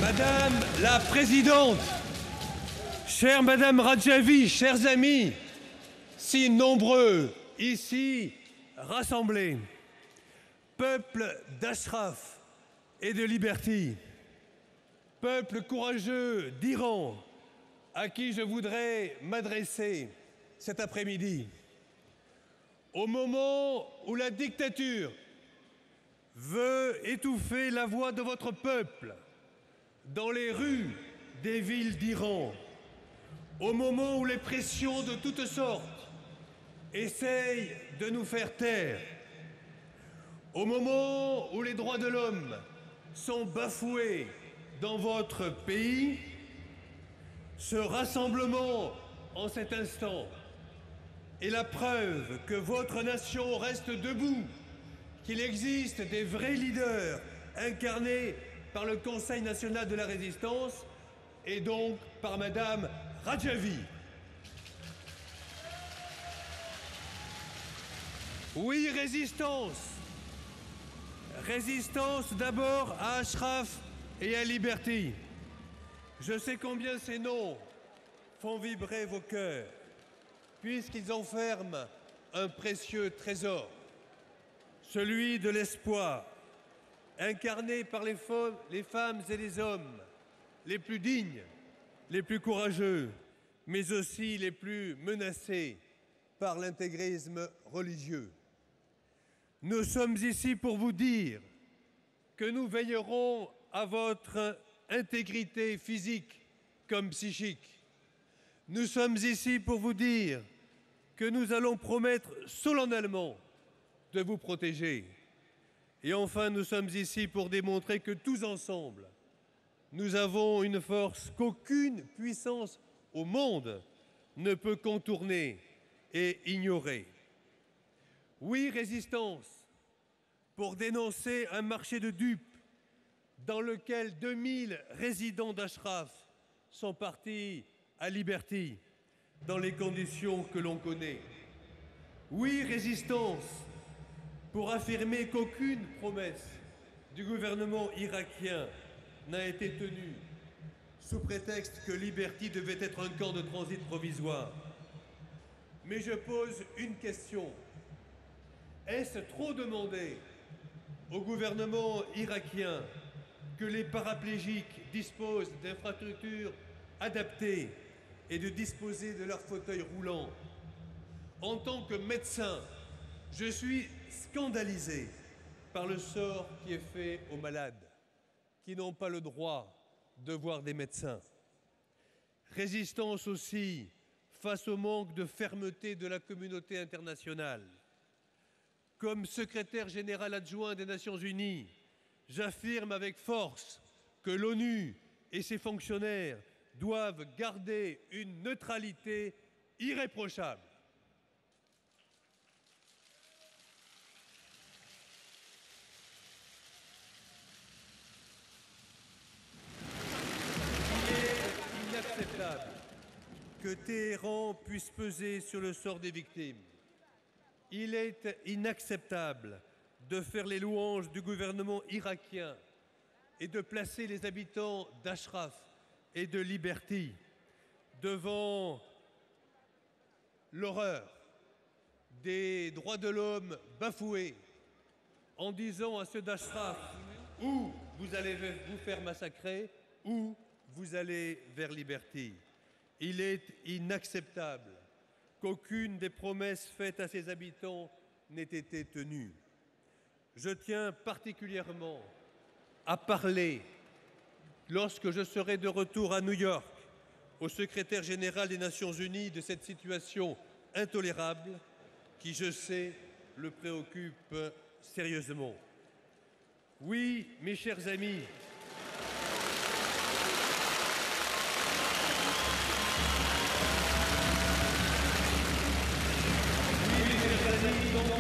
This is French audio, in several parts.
Madame la Présidente, chère Madame Radjavi, chers amis, si nombreux ici rassemblés, peuple d'Ashraf et de Liberty, peuple courageux d'Iran, à qui je voudrais m'adresser cet après-midi. Au moment où la dictature veut étouffer la voix de votre peuple dans les rues des villes d'Iran, au moment où les pressions de toutes sortes essayent de nous faire taire, au moment où les droits de l'homme sont bafoués dans votre pays, ce rassemblement en cet instant est la preuve que votre nation reste debout, qu'il existe des vrais leaders incarnés par le Conseil national de la résistance et donc par Madame Radjavi. Oui, résistance. Résistance d'abord à Ashraf et à Liberty. Je sais combien ces noms font vibrer vos cœurs, puisqu'ils enferment un précieux trésor, celui de l'espoir, incarné par les femmes et les hommes les plus dignes, les plus courageux, mais aussi les plus menacés par l'intégrisme religieux. Nous sommes ici pour vous dire que nous veillerons à votre intégrité physique comme psychique. Nous sommes ici pour vous dire que nous allons promettre solennellement de vous protéger. Et enfin, nous sommes ici pour démontrer que tous ensemble, nous avons une force qu'aucune puissance au monde ne peut contourner et ignorer. Oui, résistance pour dénoncer un marché de dupes dans lequel 2000 résidents d'Ashraf sont partis à Liberty dans les conditions que l'on connaît. Oui, résistance pour affirmer qu'aucune promesse du gouvernement irakien n'a été tenue sous prétexte que Liberty devait être un camp de transit provisoire. Mais je pose une question. Est-ce trop demander au gouvernement irakien que les paraplégiques disposent d'infrastructures adaptées et de disposer de leurs fauteuils roulants? En tant que médecin, je suis scandalisé par le sort qui est fait aux malades, qui n'ont pas le droit de voir des médecins. Résistance aussi face au manque de fermeté de la communauté internationale. Comme secrétaire général adjoint des Nations Unies, j'affirme avec force que l'ONU et ses fonctionnaires doivent garder une neutralité irréprochable. Il est inacceptable que Téhéran puisse peser sur le sort des victimes. Il est inacceptable de faire les louanges du gouvernement irakien et de placer les habitants d'Ashraf et de Liberty devant l'horreur des droits de l'homme bafoués en disant à ceux d'Ashraf ou vous allez vous faire massacrer ou vous allez vers Liberty. Il est inacceptable qu'aucune des promesses faites à ses habitants n'ait été tenue. Je tiens particulièrement à parler, lorsque je serai de retour à New York, au secrétaire général des Nations Unies de cette situation intolérable qui, je sais, le préoccupe sérieusement. Oui, mes chers amis,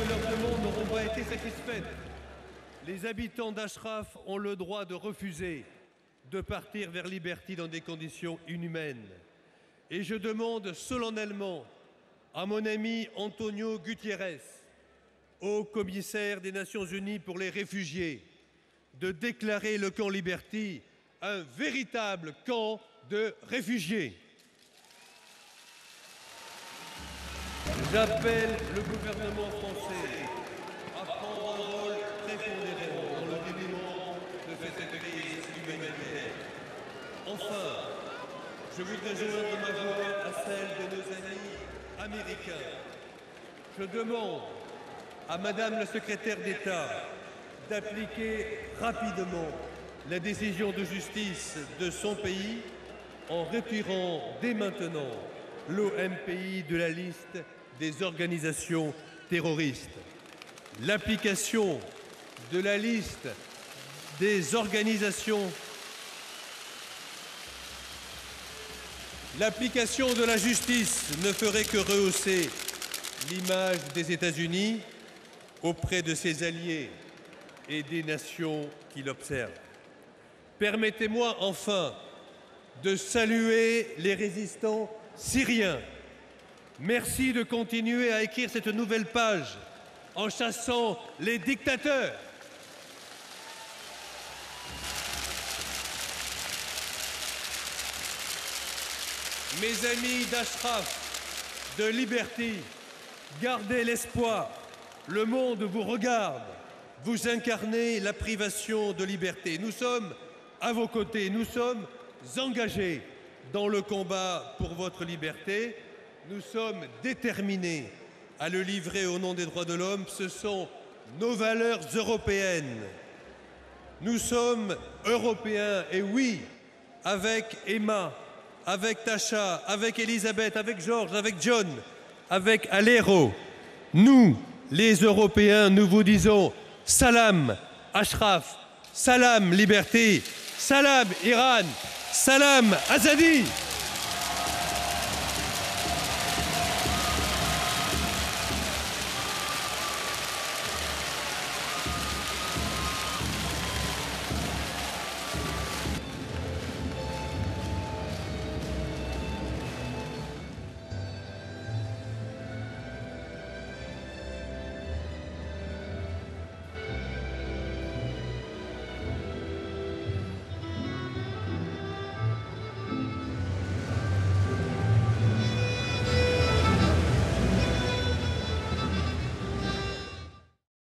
leurs demandes n'auront pas été satisfaites. Les habitants d'Ashraf ont le droit de refuser de partir vers Liberty dans des conditions inhumaines. Et je demande solennellement à mon ami Antonio Guterres, haut commissaire des Nations Unies pour les réfugiés, de déclarer le camp Liberty un véritable camp de réfugiés. J'appelle le gouvernement français à prendre un rôle prépondérant dans le dénouement de cette crise humanitaire. Enfin, je voudrais joindre ma voix à celle de nos amis américains. Je demande à Madame la secrétaire d'État d'appliquer rapidement la décision de justice de son pays en retirant dès maintenant l'OMPI de la liste des organisations terroristes. L'application de la liste des organisations L'application de la justice ne ferait que rehausser l'image des États-Unis auprès de ses alliés et des nations qui l'observent. Permettez-moi enfin de saluer les résistants syriens. Merci de continuer à écrire cette nouvelle page en chassant les dictateurs. Mes amis d'Ashraf, de Liberty, gardez l'espoir. Le monde vous regarde. Vous incarnez la privation de liberté. Nous sommes à vos côtés. Nous sommes engagés dans le combat pour votre liberté. Nous sommes déterminés à le livrer au nom des droits de l'homme. Ce sont nos valeurs européennes. Nous sommes européens, et oui, avec Emma, avec Tasha, avec Elisabeth, avec Georges, avec John, avec Alero. Nous, les Européens, nous vous disons salam Ashraf, salam liberté, salam Iran, salam Azadi.